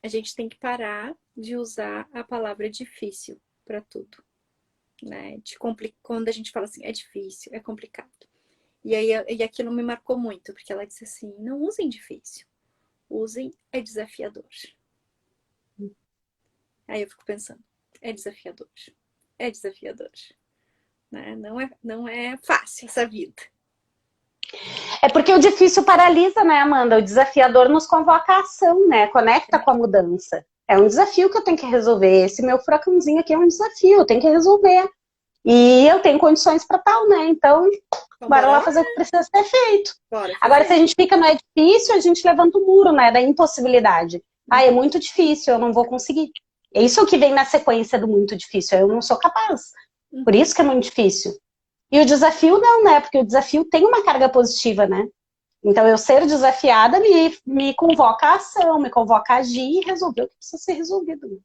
a gente tem que parar de usar a palavra difícil para tudo, né? Quando a gente fala assim, é difícil, é complicado. E aquilo me marcou muito, porque ela disse assim: não usem difícil, usem é desafiador. Aí eu fico pensando, é desafiador, é desafiador, né? Não é fácil essa vida. É porque o difícil paralisa, né, Amanda? O desafiador nos convoca a ação, né? Conecta com a mudança. É um desafio que eu tenho que resolver. Esse meu furacãozinho aqui é um desafio, eu tenho que resolver. E eu tenho condições para tal, né? Então, bora lá fazer o que precisa ser feito. Bora Agora, se a fazer. gente fica no é difícil, a gente levanta o muro, né? Da impossibilidade. É muito difícil, eu não vou conseguir. É isso que vem na sequência do muito difícil. Eu não sou capaz. Por isso que é muito difícil. E o desafio não, né? Porque o desafio tem uma carga positiva, né? Então, eu ser desafiada me convoca a ação, me convoca a agir e resolver o que precisa ser resolvido.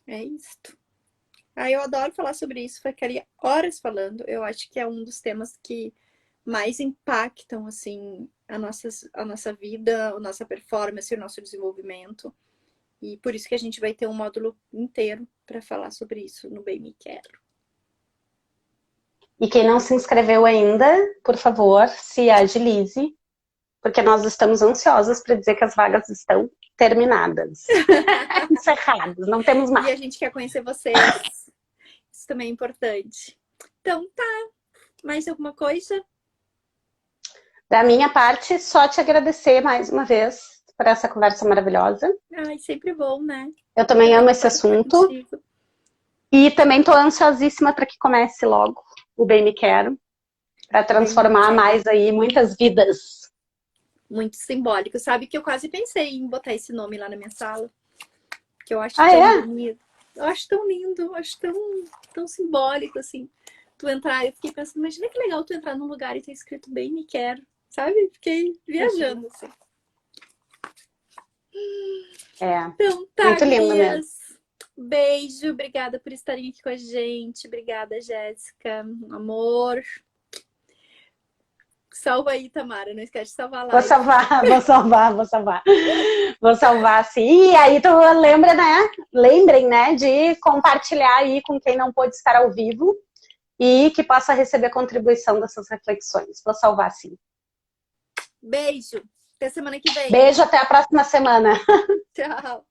É isto. Eu adoro falar sobre isso, ficaria horas falando. Eu acho que é um dos temas que mais impactam, assim, a nossa vida, a nossa performance, o nosso desenvolvimento. E por isso que a gente vai ter um módulo inteiro para falar sobre isso no Bem Me Quero. E quem não se inscreveu ainda, por favor, se agilize, porque nós estamos ansiosos para dizer que as vagas estão terminadas. Encerradas, não temos mais. E a gente quer conhecer vocês. Isso também é importante. Então, tá. Mais alguma coisa? Da minha parte, só te agradecer mais uma vez por essa conversa maravilhosa. Ai, sempre bom, né? Eu também amo esse assunto. E também estou ansiosíssima para que comece logo o Bem Me Quero, para transformar mais aí muitas vidas. Muito simbólico. Sabe que eu quase pensei em botar esse nome lá na minha sala. Que eu acho bonito. Eu acho tão lindo, eu acho tão simbólico, assim. Tu entrar, eu fiquei pensando, imagina que legal tu entrar num lugar e ter escrito Bem Me Quero, sabe? Fiquei viajando, assim. Então tá, muito lindo mesmo. Beijo, obrigada por estarem aqui com a gente. Obrigada, Jéssica. Amor. Salva aí, Tamara. Não esquece de salvar lá. Vou salvar, sim. E aí tu lembra, né? Lembrem, né, de compartilhar aí com quem não pôde estar ao vivo e que possa receber contribuição dessas reflexões. Vou salvar, sim. Beijo. Até semana que vem. Beijo, até a próxima semana. Tchau.